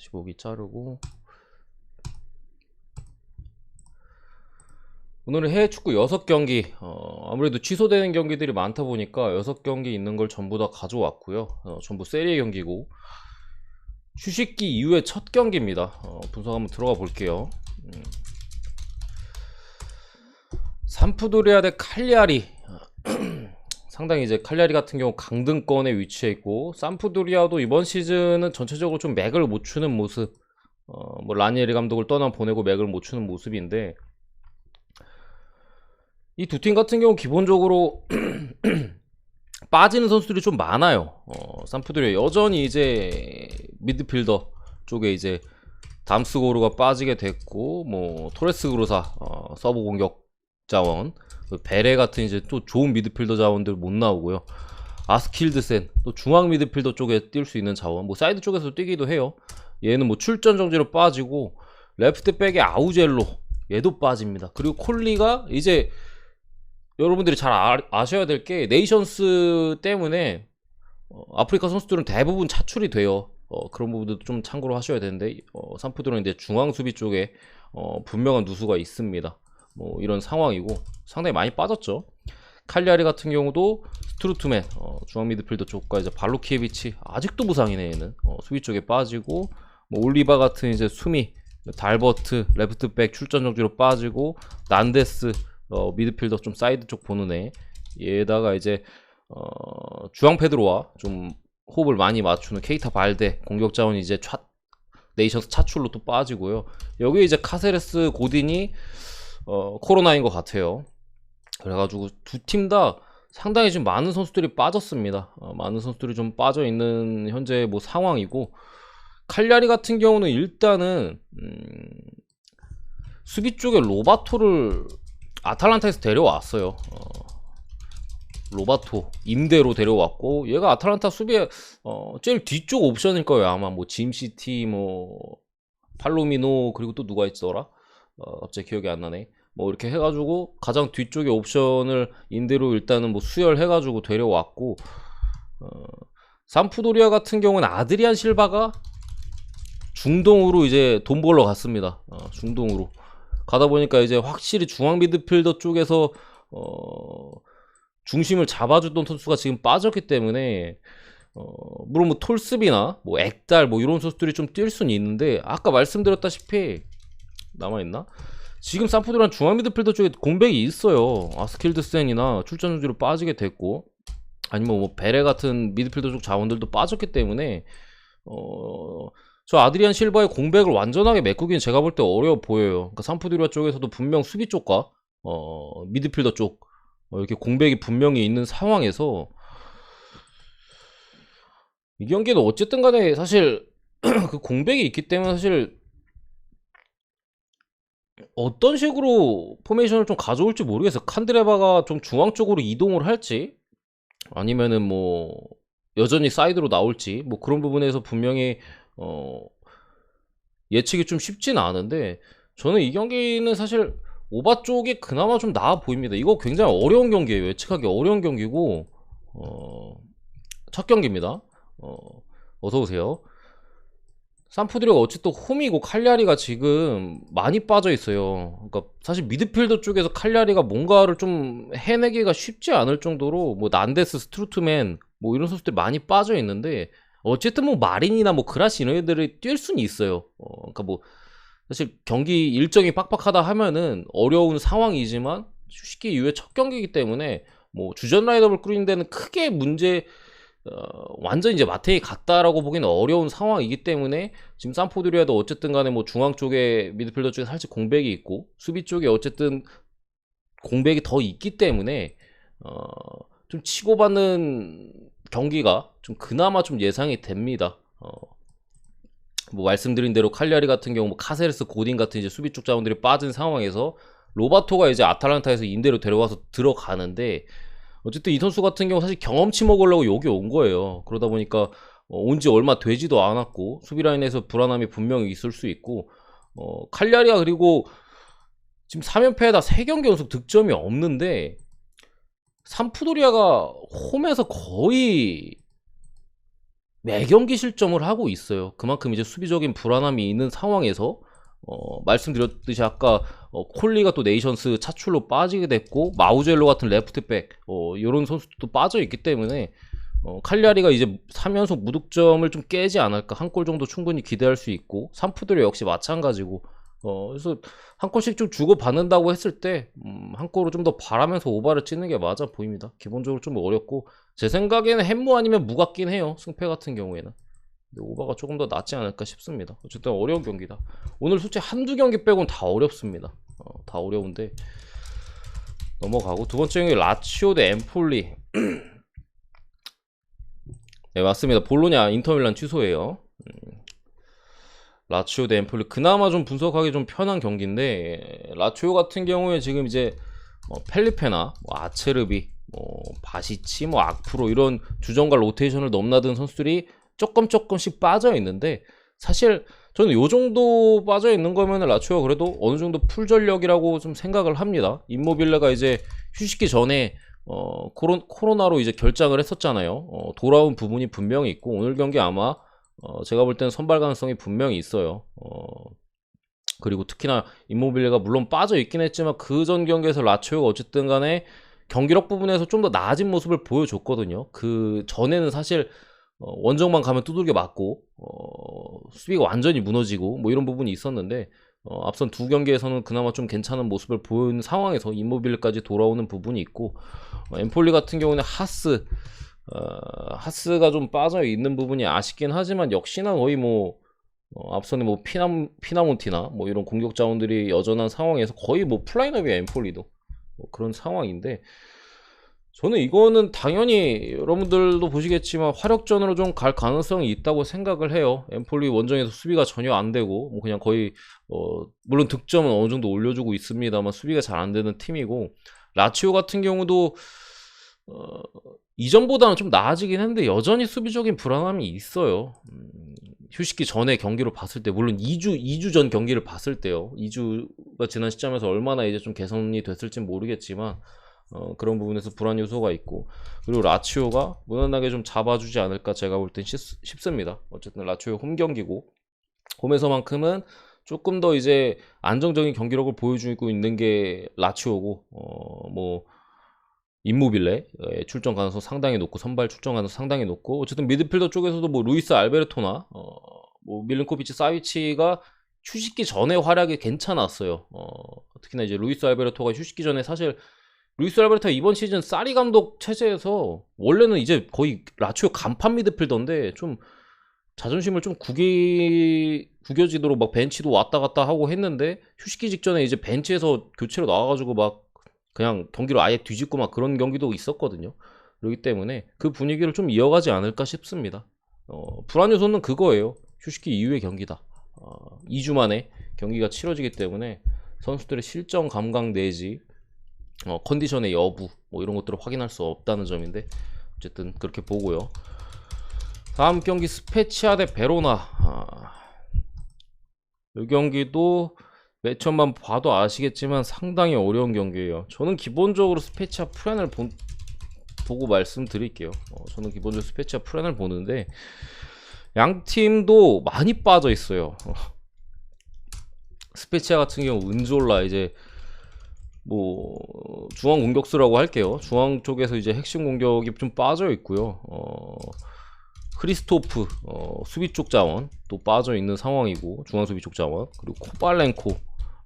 15기 자르고. 오늘은 해외 축구 6경기, 아무래도 취소되는 경기들이 많다 보니까 6경기 있는 걸 전부 다 가져왔고요. 전부 세리에 경기고, 휴식기 이후에 첫 경기입니다. 분석 한번 들어가 볼게요. 삼프도리아 대 칼리아리. 상당히 이제 칼리아리 같은 경우 강등권에 위치해 있고, 삼프도리아도 이번 시즌은 전체적으로 좀 맥을 못 추는 모습, 뭐 라니에리 감독을 떠나 보내고 맥을 못 추는 모습인데, 이 두 팀 같은 경우 기본적으로 빠지는 선수들이 좀 많아요. 삼프도리아 여전히 이제 미드필더 쪽에 이제 담스고르가 빠지게 됐고, 뭐 토레스 그루사 서브 공격 자원, 베레 같은 이제 또 좋은 미드필더 자원들 못 나오고요. 아스킬드센 또 중앙 미드필더 쪽에 뛸 수 있는 자원, 뭐 사이드 쪽에서 뛰기도 해요. 얘는 뭐 출전 정지로 빠지고, 레프트백의 아우젤로 얘도 빠집니다. 그리고 콜리가 이제 여러분들이 잘 아셔야 될 게, 네이션스 때문에 아프리카 선수들은 대부분 차출이 돼요. 그런 부분도 좀 참고로 하셔야 되는데, 삼프도는 이제 중앙 수비 쪽에 분명한 누수가 있습니다. 뭐 이런 상황이고, 상당히 많이 빠졌죠. 칼리아리 같은 경우도 스트루트맨 중앙 미드필더 쪽과 이제 발로키에비치 아직도 부상이네 얘는. 수비 쪽에 빠지고, 뭐 올리바 같은 이제 수미, 달버트 레프트백 출전 정지로 빠지고, 난데스 미드필더 좀 사이드 쪽 보는 애, 얘에다가 이제 주앙 페드로와 좀 호흡을 많이 맞추는 케이타 발데 공격 자원이 이제 네이션스 차출로 또 빠지고요. 여기 이제 카세레스 고딘이 코로나인 것 같아요. 그래가지고 두 팀 다 상당히 좀 많은 선수들이 빠졌습니다. 많은 선수들이 좀 빠져 있는 현재 뭐 상황이고, 칼리아리 같은 경우는 일단은 수비 쪽에 로바토를 아탈란타에서 데려왔어요. 로바토 임대로 데려왔고, 얘가 아탈란타 수비에 제일 뒤쪽 옵션일 거예요. 아마 뭐 짐시티, 뭐 팔로미노, 그리고 또 누가 있더라? 갑자기 기억이 안 나네. 뭐 이렇게 해가지고 가장 뒤쪽에 옵션을 임대로 일단은 뭐 수혈해가지고 데려왔고, 삼프도리아 같은 경우는 아드리안 실바가 중동으로 이제 돈 벌러 갔습니다. 중동으로 가다 보니까 이제 확실히 중앙 미드필더 쪽에서 중심을 잡아주던 선수가 지금 빠졌기 때문에, 물론 뭐 톨스비나 뭐 액달 뭐 이런 선수들이 좀 뛸 수는 있는데, 아까 말씀드렸다시피 남아있나? 지금 삼프도리아 중앙 미드필더 쪽에 공백이 있어요. 아스킬드센이나 출전 정지로 빠지게 됐고, 아니면 뭐 베레 같은 미드필더 쪽 자원들도 빠졌기 때문에 저 아드리안 실바의 공백을 완전하게 메꾸기는 제가 볼 때 어려워 보여요. 그러니까 삼프도리아 쪽에서도 분명 수비 쪽과 미드필더 쪽 이렇게 공백이 분명히 있는 상황에서, 이 경기는 어쨌든 간에 사실 그 공백이 있기 때문에 사실 어떤 식으로 포메이션을 좀 가져올지 모르겠어요. 칸드레바가 좀 중앙 쪽으로 이동을 할지, 아니면은 뭐 여전히 사이드로 나올지, 뭐 그런 부분에서 분명히 예측이 좀 쉽지는 않은데, 저는 이 경기는 사실 오바 쪽이 그나마 좀 나아 보입니다. 이거 굉장히 어려운 경기예요. 예측하기 어려운 경기고, 첫 경기입니다. 어서오세요. 삼프도리아가 어쨌든 홈이고, 칼리아리가 지금 많이 빠져 있어요. 그러니까 사실 미드필더 쪽에서 칼리아리가 뭔가를 좀 해내기가 쉽지 않을 정도로, 뭐 난데스, 스트루트맨 뭐 이런 선수들이 많이 빠져 있는데, 어쨌든 뭐 마린이나 뭐 그라시 이런 애들이 뛸 수는 있어요. 그러니까 뭐 사실 경기 일정이 빡빡하다 하면은 어려운 상황이지만, 휴식기 이후에 첫 경기이기 때문에 뭐 주전 라인업을 꾸리는 데는 크게 완전 이제 마탱이 갔다라고 보기는 어려운 상황이기 때문에, 지금 삼프도리아도 어쨌든 간에 뭐 중앙 쪽에 미드필더 쪽에 살짝 공백이 있고, 수비 쪽에 어쨌든 공백이 더 있기 때문에 좀 치고받는 경기가 좀 그나마 좀 예상이 됩니다. 뭐 말씀드린 대로 칼리아리 같은 경우 뭐 카세레스, 고딘 같은 이제 수비 쪽 자원들이 빠진 상황에서 로바토가 이제 아탈란타에서 임대로 데려와서 들어가는데, 어쨌든 이 선수 같은 경우 사실 경험치 먹으려고 여기 온 거예요. 그러다 보니까 온 지 얼마 되지도 않았고, 수비 라인에서 불안함이 분명히 있을 수 있고, 칼리아리가 그리고 지금 3연패에다 3경기 연속 득점이 없는데, 삼프도리아가 홈에서 거의 매 경기 실점을 하고 있어요. 그만큼 이제 수비적인 불안함이 있는 상황에서 말씀드렸듯이 아까 콜리가 또 네이션스 차출로 빠지게 됐고 마우젤로 같은 레프트백 이런 선수도 빠져 있기 때문에 칼리아리가 이제 3연속 무득점을 좀 깨지 않을까, 한 골 정도 충분히 기대할 수 있고, 산푸드레 역시 마찬가지고, 그래서 한 골씩 좀 주고 받는다고 했을 때 한 골을 좀 더 바라면서 오바를 찍는 게 맞아 보입니다. 기본적으로 좀 어렵고, 제 생각에는 햄무 아니면 무 같긴 해요, 승패 같은 경우에는. 근데 오바가 조금 더 낫지 않을까 싶습니다. 어쨌든 어려운 경기다. 오늘 솔직히 한두 경기 빼고는 다 어렵습니다. 다 어려운데 넘어가고, 두 번째 경기 라치오 대 엠폴리. 네, 맞습니다. 볼로냐 인터밀란 취소예요. 라치오 대 엠폴리, 그나마 좀 분석하기 좀 편한 경기인데, 라치오 같은 경우에 지금 이제 펠리페나 아체르비, 바시치, 악프로 이런 주전과 로테이션을 넘나든 선수들이 조금씩 빠져 있는데, 사실 저는 요 정도 빠져 있는 거면 라치오가 그래도 어느 정도 풀 전력이라고 좀 생각을 합니다. 임모빌레가 이제 휴식기 전에 코로나로 이제 결장을 했었잖아요. 돌아온 부분이 분명히 있고, 오늘 경기 아마 제가 볼 때는 선발 가능성이 분명히 있어요. 그리고 특히나 임모빌레가 물론 빠져 있긴 했지만 그 전 경기에서 라치오가 어쨌든 간에 경기력 부분에서 좀 더 나아진 모습을 보여줬거든요. 그 전에는 사실 원정만 가면 두들겨 맞고 수비가 완전히 무너지고 뭐 이런 부분이 있었는데, 앞선 두 경기에서는 그나마 좀 괜찮은 모습을 보이는 상황에서 임모빌레까지 돌아오는 부분이 있고, 엠폴리 같은 경우는 하스가 좀 빠져 있는 부분이 아쉽긴 하지만, 역시나 거의 뭐 앞선에 뭐 피나몬티나 뭐 이런 공격 자원들이 여전한 상황에서 거의 뭐 플라이너비야, 엠폴리도 그런 상황인데, 저는 이거는 당연히 여러분들도 보시겠지만 화력전으로 좀 갈 가능성이 있다고 생각을 해요. 엠폴리 원정에서 수비가 전혀 안 되고, 뭐 그냥 거의 물론 득점은 어느 정도 올려주고 있습니다만 수비가 잘 안 되는 팀이고, 라치오 같은 경우도 이전보다는 좀 나아지긴 했는데 여전히 수비적인 불안함이 있어요. 휴식기 전에 경기로 봤을 때, 물론 2주 전 경기를 봤을 때요. 2주가 지난 시점에서 얼마나 이제 좀 개선이 됐을진 모르겠지만 그런 부분에서 불안 요소가 있고, 그리고 라치오가 무난하게 좀 잡아주지 않을까 제가 볼 땐 싶습니다. 어쨌든 라치오 홈 경기고, 홈에서만큼은 조금 더 이제 안정적인 경기력을 보여주고 있는 게 라치오고, 뭐 임모빌레 출전 가능성 상당히 높고, 선발 출전 가능성 상당히 높고, 어쨌든 미드필더 쪽에서도 뭐 루이스 알베르토나 뭐 밀린코비치 사위치가 휴식기 전에 활약이 괜찮았어요. 특히나 이제 루이스 알베르토가 휴식기 전에, 사실 루이스 알베르토가 이번 시즌 사리 감독 체제에서 원래는 이제 거의 라치오 간판 미드필더인데 좀 자존심을 좀 구겨지도록 막 벤치도 왔다 갔다 하고 했는데, 휴식기 직전에 이제 벤치에서 교체로 나와가지고 막 그냥 경기를 아예 뒤집고 막 그런 경기도 있었거든요. 그렇기 때문에 그 분위기를 좀 이어가지 않을까 싶습니다. 불안 요소는 그거예요. 휴식기 이후의 경기다. 2주 만에 경기가 치러지기 때문에 선수들의 실전 감각 내지 컨디션의 여부 뭐 이런 것들을 확인할 수 없다는 점인데, 어쨌든 그렇게 보고요. 다음 경기 스페치아 대 베로나. 이 경기도 매치업만 봐도 아시겠지만 상당히 어려운 경기예요. 저는 기본적으로 스페치아 프렌을 보고 말씀드릴게요. 저는 기본적으로 스페치아 프렌을 보는데 양 팀도 많이 빠져 있어요. 스페치아 같은 경우 은졸라 이제 뭐 중앙 공격수라고 할게요. 중앙 쪽에서 이제 핵심 공격이 좀 빠져 있고요. 크리스토프 수비 쪽 자원 또 빠져 있는 상황이고, 중앙 수비 쪽 자원, 그리고 코발렌코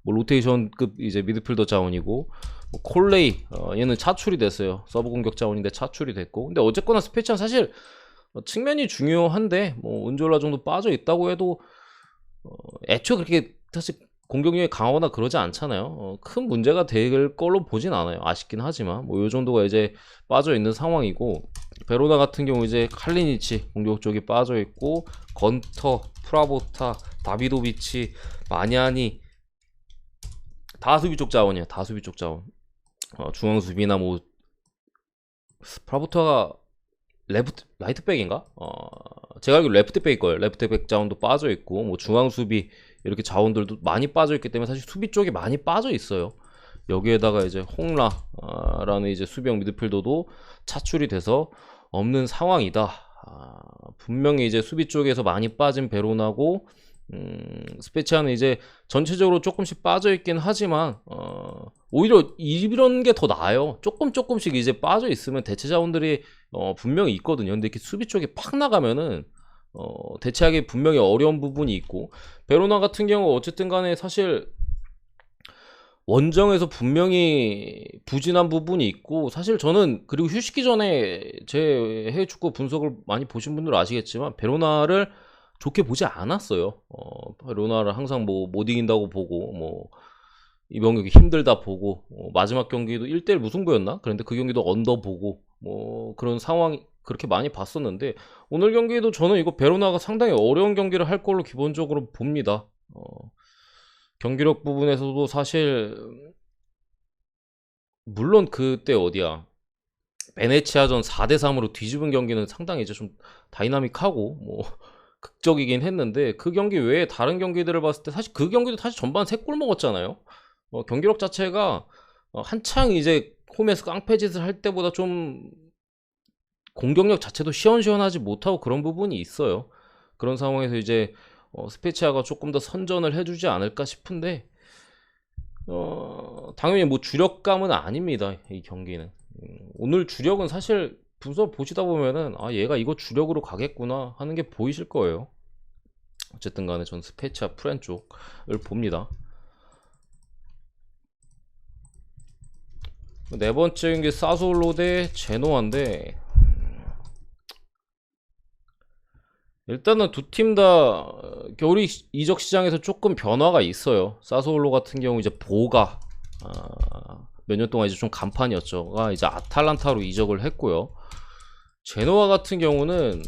뭐 로테이션급 이제 미드필더 자원이고, 뭐 콜레이 얘는 차출이 됐어요. 서브 공격 자원인데 차출이 됐고, 근데 어쨌거나 스페치아는 사실 측면이 중요한데 뭐 은졸라 정도 빠져 있다고 해도 애초에 그렇게 사실 공격력이 강하거나 그러지 않잖아요. 큰 문제가 될 걸로 보진 않아요. 아쉽긴 하지만 뭐 요 정도가 이제 빠져 있는 상황이고, 베로나 같은 경우 이제 칼리니치 공격 쪽이 빠져 있고, 건터, 프라보타, 다비도비치, 마냐니 다 수비 쪽 자원이야. 다 수비 쪽 자원. 중앙 수비나 뭐 프라보타가 라이트백인가? 제가 알기로 레프트백일 거예요. 레프트백 자원도 빠져 있고, 뭐 중앙 수비 이렇게 자원들도 많이 빠져 있기 때문에 사실 수비 쪽이 많이 빠져 있어요. 여기에다가 이제 홍라라는 이제 수비형 미드필더도 차출이 돼서 없는 상황이다. 분명히 이제 수비 쪽에서 많이 빠진 베로나고 스페치아는 이제 전체적으로 조금씩 빠져 있긴 하지만 오히려 이런 게 더 나아요. 조금씩 이제 빠져 있으면 대체 자원들이 분명히 있거든요. 근데 이렇게 수비 쪽에 팍 나가면은 대체하기 분명히 어려운 부분이 있고, 베로나 같은 경우 어쨌든 간에 사실 원정에서 분명히 부진한 부분이 있고, 사실 저는 그리고 휴식기 전에 제 해외 축구 분석을 많이 보신 분들은 아시겠지만 베로나를 좋게 보지 않았어요. 베로나를 항상 뭐 못 이긴다고 보고, 뭐 이번 경기 힘들다 보고, 마지막 경기도 1대1 무승부였나? 그런데 그 경기도 언더 보고, 뭐 그런 상황이 그렇게 많이 봤었는데, 오늘 경기도 저는 이거 베로나가 상당히 어려운 경기를 할 걸로 기본적으로 봅니다. 경기력 부분에서도 사실 물론 그때 어디야, 베네치아전 4대3으로 뒤집은 경기는 상당히 이제 좀 다이나믹하고 뭐 극적이긴 했는데, 그 경기 외에 다른 경기들을 봤을 때 사실 그 경기도 사실 전반 3골 먹었잖아요. 경기력 자체가 한창 이제 홈에서 깡패짓을 할 때보다 좀 공격력 자체도 시원시원하지 못하고 그런 부분이 있어요. 그런 상황에서 이제 스페치아가 조금 더 선전을 해주지 않을까 싶은데, 당연히 뭐 주력감은 아닙니다, 이 경기는. 오늘 주력은 사실 분석 보시다 보면은 얘가 이거 주력으로 가겠구나 하는 게 보이실 거예요. 어쨌든 간에 전 스페치아 프렌 쪽을 봅니다. 네 번째 경기 사솔로 대 제노아인데, 일단은 두 팀 다 겨울이 이적 시장에서 조금 변화가 있어요. 사솔로 같은 경우 이제 보가 몇 년 동안 이제 좀 간판이었죠가 이제 아탈란타로 이적을 했고요. 제노아 같은 경우는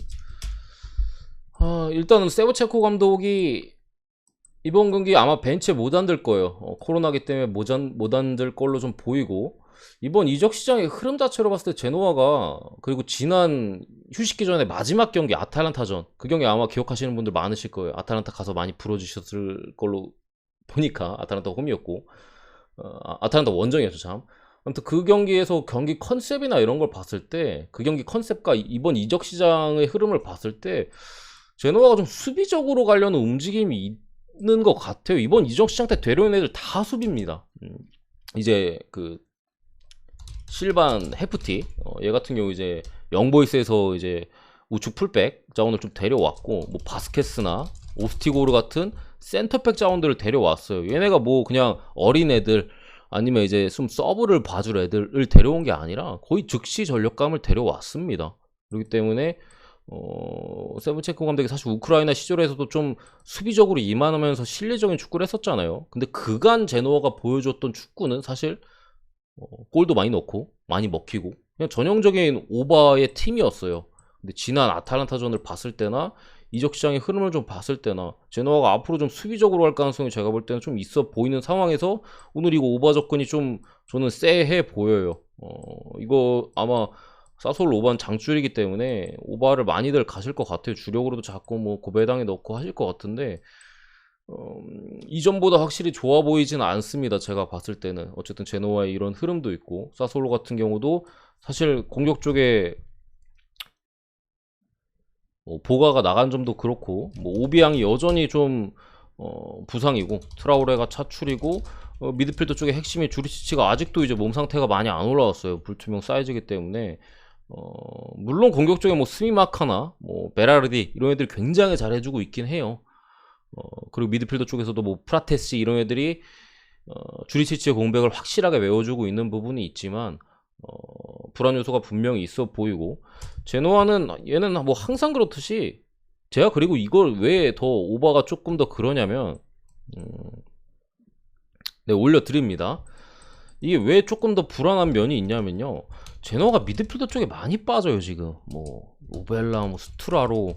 일단은 세브체코 감독이 이번 경기 아마 벤치에 못 앉을 거예요. 코로나기 때문에 못 앉을 걸로 좀 보이고, 이번 이적 시장의 흐름 자체로 봤을 때 제노아가, 그리고 지난 휴식기 전에 마지막 경기 아탈란타전, 그 경기 아마 기억하시는 분들 많으실 거예요. 아탈란타 가서 많이 불어주셨을 걸로 보니까. 아탈란타 홈이었고, 아탈란타 원정이었죠 참. 아무튼 그 경기에서 경기 컨셉이나 이런 걸 봤을 때, 그 경기 컨셉과 이번 이적 시장의 흐름을 봤을 때 제노아가 좀 수비적으로 가려는 움직임이 있는 것 같아요. 이번 이적 시장 때 데려온 애들 다 수비입니다. 이제 그 실반 헤프티, 얘 같은 경우 이제 영보이스에서 이제 우측 풀백 자원을 좀 데려왔고, 뭐 바스케스나 오스티고르 같은 센터백 자원들을 데려왔어요. 얘네가 뭐 그냥 어린 애들 아니면 이제 좀 서브를 봐줄 애들을 데려온 게 아니라 거의 즉시 전력감을 데려왔습니다. 그렇기 때문에 세븐체코 감독이 사실 우크라이나 시절에서도 좀 수비적으로 임하면서 실리적인 축구를 했었잖아요. 근데 그간 제노아가 보여줬던 축구는 사실 골도 많이 넣고 많이 먹히고 그냥 전형적인 오바의 팀이었어요. 근데 지난 아탈란타전을 봤을 때나 이적 시장의 흐름을 좀 봤을 때나 제노아가 앞으로 좀 수비적으로 할 가능성이 제가 볼 때는 좀 있어 보이는 상황에서 오늘 이거 오바 접근이 좀 저는 쎄해 보여요. 이거 아마 사솔 오바는 장줄이기 때문에 오바를 많이들 가실 것 같아요. 주력으로도 자꾸 뭐 고배당에 넣고 하실 것 같은데, 이전보다 확실히 좋아 보이진 않습니다. 제가 봤을 때는. 어쨌든 제노아의 이런 흐름도 있고, 사솔로 같은 경우도 사실 공격 쪽에 보가가 나간 점도 그렇고, 뭐 오비앙이 여전히 좀 부상이고, 트라우레가 차출이고, 미드필더 쪽에 핵심이 주리치치가 아직도 이제 몸 상태가 많이 안 올라왔어요. 불투명 사이즈이기 때문에. 물론 공격 쪽에 뭐 스미마카나 뭐 베라르디 이런 애들이 굉장히 잘해주고 있긴 해요. 그리고 미드필더 쪽에서도 뭐 프라테시 이런 애들이 주리치치의 공백을 확실하게 메워주고 있는 부분이 있지만, 불안 요소가 분명히 있어 보이고, 제노아는 얘는 뭐 항상 그렇듯이, 제가 그리고 이걸 왜 더 오바가 조금 더 그러냐면, 네, 올려드립니다. 이게 왜 조금 더 불안한 면이 있냐면요, 제노아가 미드필더 쪽에 많이 빠져요 지금. 뭐 오벨라, 뭐 스투라로,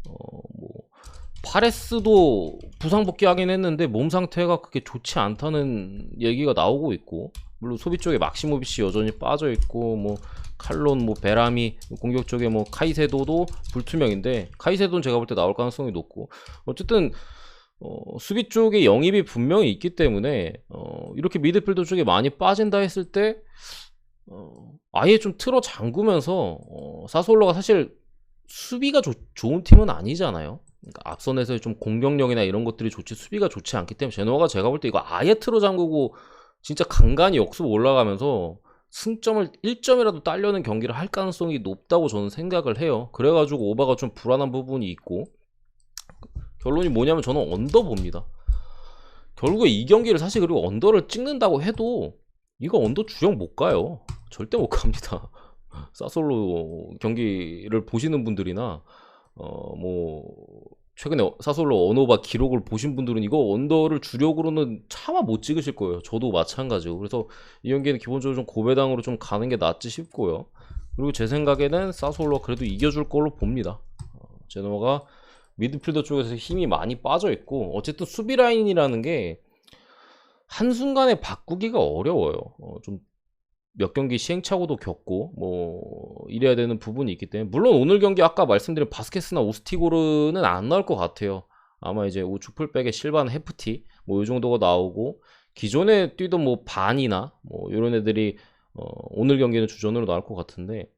뭐 파레스도 부상 복귀하긴 했는데 몸 상태가 그렇게 좋지 않다는 얘기가 나오고 있고, 물론 소비 쪽에 막시모비치 여전히 빠져 있고, 뭐 칼론, 뭐 베라미, 공격 쪽에 뭐 카이세도도 불투명인데, 카이세도는 제가 볼 때 나올 가능성이 높고, 어쨌든 수비 쪽에 영입이 분명히 있기 때문에 이렇게 미드필더 쪽에 많이 빠진다 했을 때 아예 좀 틀어 잠그면서 사솔로가 사실 수비가 좋은 팀은 아니잖아요. 그러니까 앞선에서 좀 공격력이나 이런 것들이 좋지 수비가 좋지 않기 때문에 제노아가 제가 볼 때 이거 아예 틀어 잠그고 진짜 간간히 역습 올라가면서 승점을 1점이라도 따려는 경기를 할 가능성이 높다고 저는 생각을 해요. 그래가지고 오바가 좀 불안한 부분이 있고 결론이 뭐냐면 저는 언더 봅니다. 결국에 이 경기를 사실 그리고 언더를 찍는다고 해도 이거 언더 주영 못 가요. 절대 못 갑니다. 사솔로 경기를 보시는 분들이나 뭐 최근에 사솔로 언어바 기록을 보신 분들은 이거 언더를 주력으로는 차마 못 찍으실 거예요. 저도 마찬가지고. 그래서 이 경기는 기본적으로 좀 고배당으로 좀 가는 게 낫지 싶고요. 그리고 제 생각에는 사솔로가 그래도 이겨줄 걸로 봅니다. 제노아가 미드필더 쪽에서 힘이 많이 빠져 있고 어쨌든 수비 라인이라는 게 한순간에 바꾸기가 어려워요. 좀 몇 경기 시행착오도 겪고 뭐 이래야 되는 부분이 있기 때문에 물론 오늘 경기 아까 말씀드린 바스케스나 오스티고르는 안 나올 것 같아요. 아마 이제 우측 풀백에 실바나 헤프티 뭐 이 정도가 나오고 기존에 뛰던 뭐 반이나 뭐 이런 애들이 오늘 경기는 주전으로 나올 것 같은데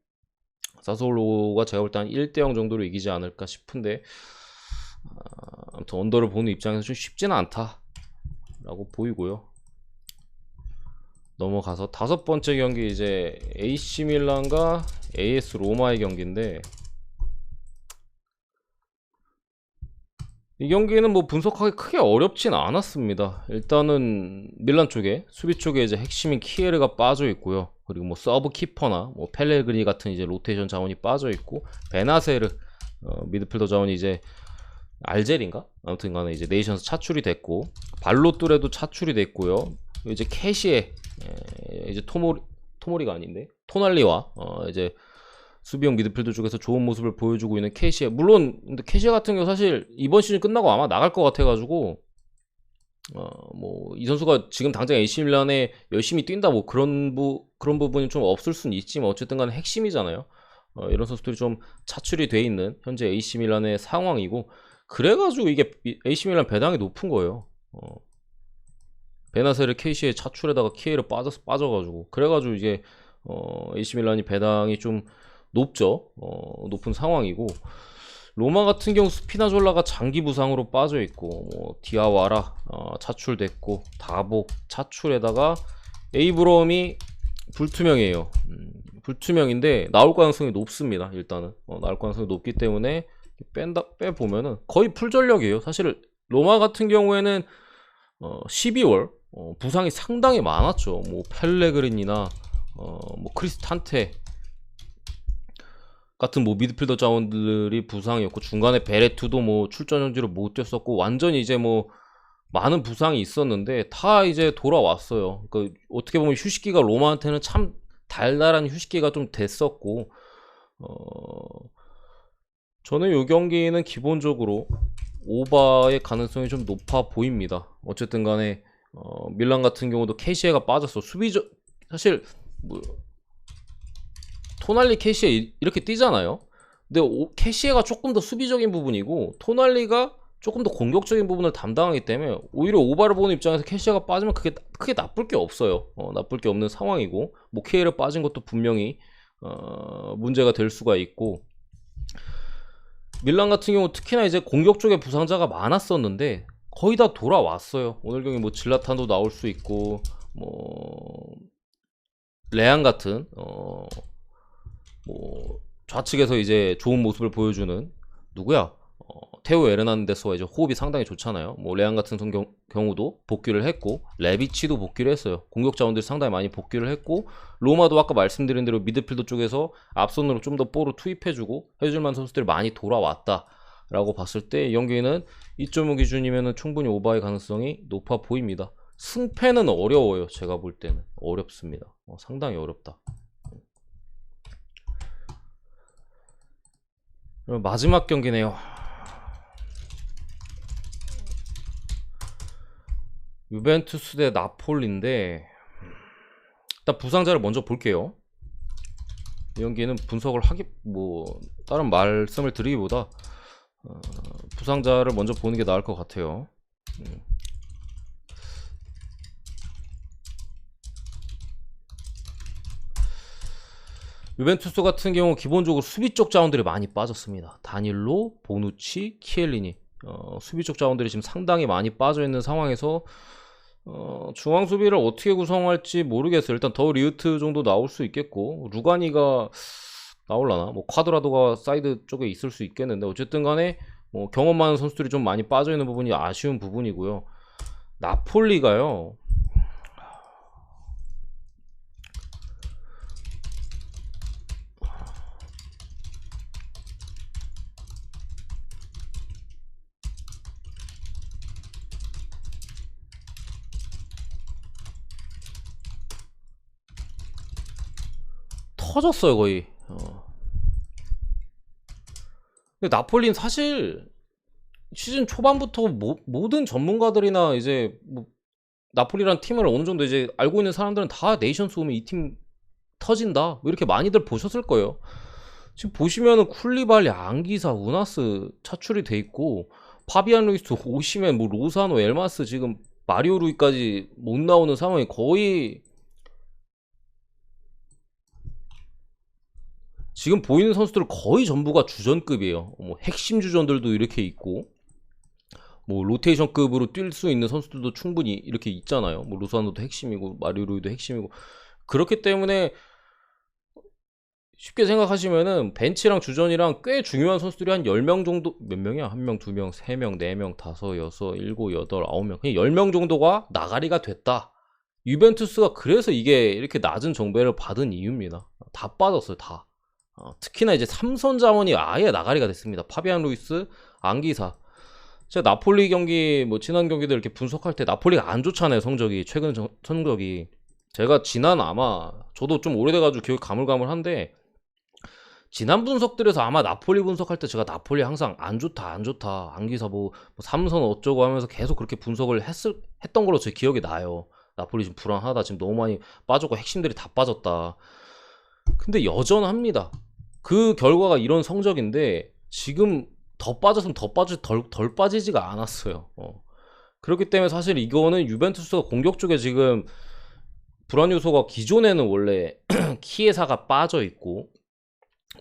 사솔로가 제가 볼 때 한 1대0 정도로 이기지 않을까 싶은데 아무튼 언더를 보는 입장에서 좀 쉽지는 않다라고 보이고요. 넘어가서 다섯 번째 경기 이제 AC 밀란과 AS 로마의 경기인데 이 경기는 뭐 분석하기 크게 어렵진 않았습니다. 일단은 밀란 쪽에 수비 쪽에 이제 핵심인 키에르가 빠져 있고요. 그리고 뭐 서브 키퍼나 뭐 펠레그리 같은 이제 로테이션 자원이 빠져 있고 베나세르 미드필더 자원이 이제 알젤인가? 아무튼간에 이제 네이션스 차출이 됐고 발로뚜레도 차출이 됐고요. 이제 캐시에 이제 토모리가 아닌데 토날리와 이제 수비형 미드필더 쪽에서 좋은 모습을 보여주고 있는 캐시에 물론 근데 캐시에 같은 경우 사실 이번 시즌 끝나고 아마 나갈 것 같아가지고 뭐 이 선수가 지금 당장 AC 밀란에 열심히 뛴다 뭐 그런 부분이 좀 없을 수는 있지만 어쨌든간에 핵심이잖아요. 이런 선수들이 좀 차출이 돼 있는 현재 AC 밀란의 상황이고 그래가지고 이게 AC 밀란 배당이 높은 거예요. 베나세르 케이시에 차출에다가 키에르 빠져가지고 그래가지고 이제 AC 밀란이 배당이 좀 높죠. 높은 상황이고 로마 같은 경우 스피나졸라가 장기 부상으로 빠져 있고 뭐 디아와라 차출됐고 다복 차출에다가 에이브럼이 불투명해요. 불투명인데 나올 가능성이 높습니다. 일단은 나올 가능성이 높기 때문에 빼보면은 거의 풀전력이에요. 사실 로마 같은 경우에는 12월 부상이 상당히 많았죠. 뭐 펠레그린이나 뭐 크리스탄테 같은 뭐 미드필더 자원들이 부상이었고 중간에 베레투도 뭐 출전 현지로 못 뛰었었고 완전히 이제 뭐 많은 부상이 있었는데 다 이제 돌아왔어요. 그러니까 어떻게 보면 휴식기가 로마한테는 참 달달한 휴식기가 좀 됐었고 저는 이 경기는 기본적으로 오바의 가능성이 좀 높아 보입니다. 어쨌든 간에 밀란 같은 경우도 캐시에가 빠졌어. 수비적 사실 뭐 토날리 캐시에 이렇게 뛰잖아요. 근데 캐시에가 조금 더 수비적인 부분이고 토날리가 조금 더 공격적인 부분을 담당하기 때문에 오히려 오바를 보는 입장에서 캐시에가 빠지면 그게 크게 나쁠 게 없어요. 나쁠 게 없는 상황이고 뭐 키에르 빠진 것도 분명히 문제가 될 수가 있고 밀란 같은 경우 특히나 이제 공격 쪽에 부상자가 많았었는데 거의 다 돌아왔어요. 오늘 경기 뭐 질라탄도 나올 수 있고 뭐 레안 같은 뭐 좌측에서 이제 좋은 모습을 보여주는 누구야? 테오 에르난데스와 이제 호흡이 상당히 좋잖아요. 뭐 레안 같은 경우도 복귀를 했고 레비치도 복귀를 했어요. 공격 자원들이 상당히 많이 복귀를 했고 로마도 아까 말씀드린 대로 미드필더 쪽에서 앞선으로 좀 더 볼을 투입해주고 해줄만한 선수들이 많이 돌아왔다라고 봤을 때 이 경기는 2.5 기준이면 충분히 오바의 가능성이 높아 보입니다. 승패는 어려워요. 제가 볼 때는 어렵습니다. 상당히 어렵다. 그럼 마지막 경기네요. 유벤투스 대 나폴리인데 일단 부상자를 먼저 볼게요. 이 경기는 분석을 뭐 다른 말씀을 드리기보다 부상자를 먼저 보는 게 나을 것 같아요. 유벤투스 같은 경우 기본적으로 수비 쪽 자원들이 많이 빠졌습니다. 다닐로, 보누치, 키엘리니 수비 쪽 자원들이 지금 상당히 많이 빠져있는 상황에서 중앙 수비를 어떻게 구성할지 모르겠어요. 일단 더 리우트 정도 나올 수 있겠고, 루가니가 나올라나? 뭐 콰드라도가 사이드 쪽에 있을 수 있겠는데, 어쨌든 간에 뭐 경험 많은 선수들이 좀 많이 빠져있는 부분이 아쉬운 부분이고요. 나폴리가요, 터졌어요 거의. 근데 나폴리는 사실 시즌 초반부터 모든 전문가들이나 이제 뭐 나폴리라는 팀을 어느 정도 이제 알고 있는 사람들은 다 네이션스 오면 이 팀 터진다, 뭐 이렇게 많이들 보셨을 거예요. 지금 보시면은 쿨리발리, 앙기사, 우나스 차출이 돼 있고, 파비안 루이스, 오시멘, 뭐 로사노, 엘마스, 지금 마리오 루이까지 못 나오는 상황이 거의 지금 보이는 선수들 거의 전부가 주전급이에요. 뭐 핵심 주전들도 이렇게 있고, 뭐 로테이션급으로 뛸 수 있는 선수들도 충분히 이렇게 있잖아요. 뭐 로사노도 핵심이고 마리오 루이도 핵심이고. 그렇기 때문에 쉽게 생각하시면은 벤치랑 주전이랑 꽤 중요한 선수들이 한 10명 정도, 몇 명이야? 1명, 2명, 3명, 4명, 5, 6, 7, 8, 9명, 그냥 10명 정도가 나가리가 됐다. 유벤투스가 그래서 이게 이렇게 낮은 정배를 받은 이유입니다. 다 빠졌어요, 다. 특히나 이제 삼선 자원이 아예 나가리가 됐습니다. 파비안 루이스, 앙기사. 제가 나폴리 경기, 뭐 지난 경기들 이렇게 분석할 때 나폴리가 안 좋잖아요, 성적이. 최근 성적이. 제가 지난, 아마 저도 좀 오래돼가지고 기억이 가물가물한데, 지난 분석들에서 아마 나폴리 분석할 때 제가 나폴리 항상 안 좋다, 안 좋다, 앙기사 뭐 삼선 어쩌고 하면서 계속 그렇게 분석을 했던 걸로 제 기억이 나요. 나폴리 지금 불안하다, 지금 너무 많이 빠졌고 핵심들이 다 빠졌다. 근데 여전합니다. 그 결과가 이런 성적인데 지금 더 빠졌으면 더 빠지, 덜 빠지지가 않았어요. 그렇기 때문에 사실 이거는 유벤투스가 공격 쪽에 지금 불안 요소가, 기존에는 원래 키에사가 빠져 있고,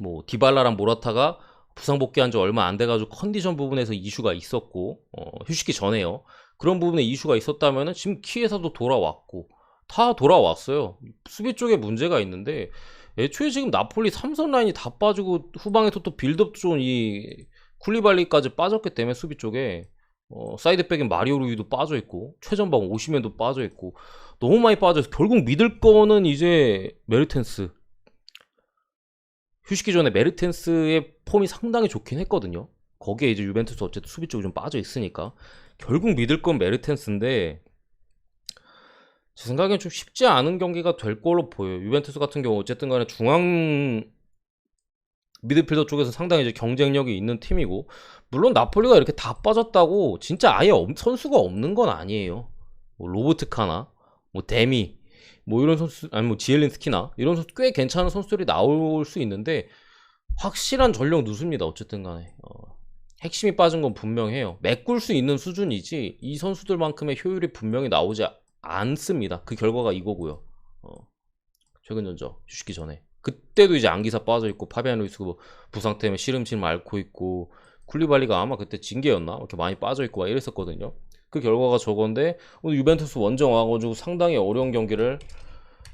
뭐 디발라랑 모라타가 부상 복귀한 지 얼마 안 돼가지고 컨디션 부분에서 이슈가 있었고, 휴식기 전에요. 그런 부분에 이슈가 있었다면은 지금 키에사도 돌아왔고 다 돌아왔어요. 수비 쪽에 문제가 있는데, 애초에 지금 나폴리 삼선 라인이 다 빠지고 후방에서 또 빌드업 좋은 이 쿨리발리까지 빠졌기 때문에 수비 쪽에 사이드백인 마리오 루이도 빠져 있고, 최전방 오시멘도 빠져 있고, 너무 많이 빠져서 결국 믿을 거는 이제 메르텐스. 휴식기 전에 메르텐스의 폼이 상당히 좋긴 했거든요. 거기에 이제 유벤투스 어쨌든 수비 쪽이 좀 빠져 있으니까 결국 믿을 건 메르텐스인데, 제 생각엔 좀 쉽지 않은 경기가 될 걸로 보여요. 유벤투스 같은 경우 어쨌든 간에 중앙 미드필더 쪽에서 상당히 이제 경쟁력이 있는 팀이고, 물론 나폴리가 이렇게 다 빠졌다고 진짜 아예 선수가 없는 건 아니에요. 뭐 로보트카나 뭐 데미, 뭐 이런 선수, 아니 뭐 지엘린스키나 이런 선수 꽤 괜찮은 선수들이 나올 수 있는데, 확실한 전력 누수입니다. 어쨌든 간에 핵심이 빠진 건 분명해요. 메꿀 수 있는 수준이지 이 선수들만큼의 효율이 분명히 나오지 않습니다. 그 결과가 이거고요. 최근 전적 휴식기 전에 그때도 이제 안기사 빠져있고, 파비안 루이스 뭐 부상 때문에 시름시름 앓고 있고, 쿨리발리가 아마 그때 징계였나 이렇게 많이 빠져있고 막 이랬었거든요. 그 결과가 저건데, 오늘 유벤투스 원정 와가지고 상당히 어려운 경기를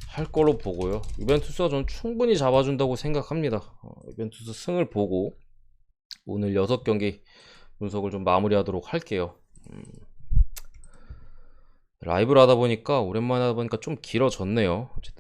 할 걸로 보고요. 유벤투스가 전 충분히 잡아준다고 생각합니다. 유벤투스 승을 보고 오늘 6경기 분석을 좀 마무리하도록 할게요. 라이브를 하다 보니까, 오랜만에 하다 보니까 좀 길어졌네요. 어쨌든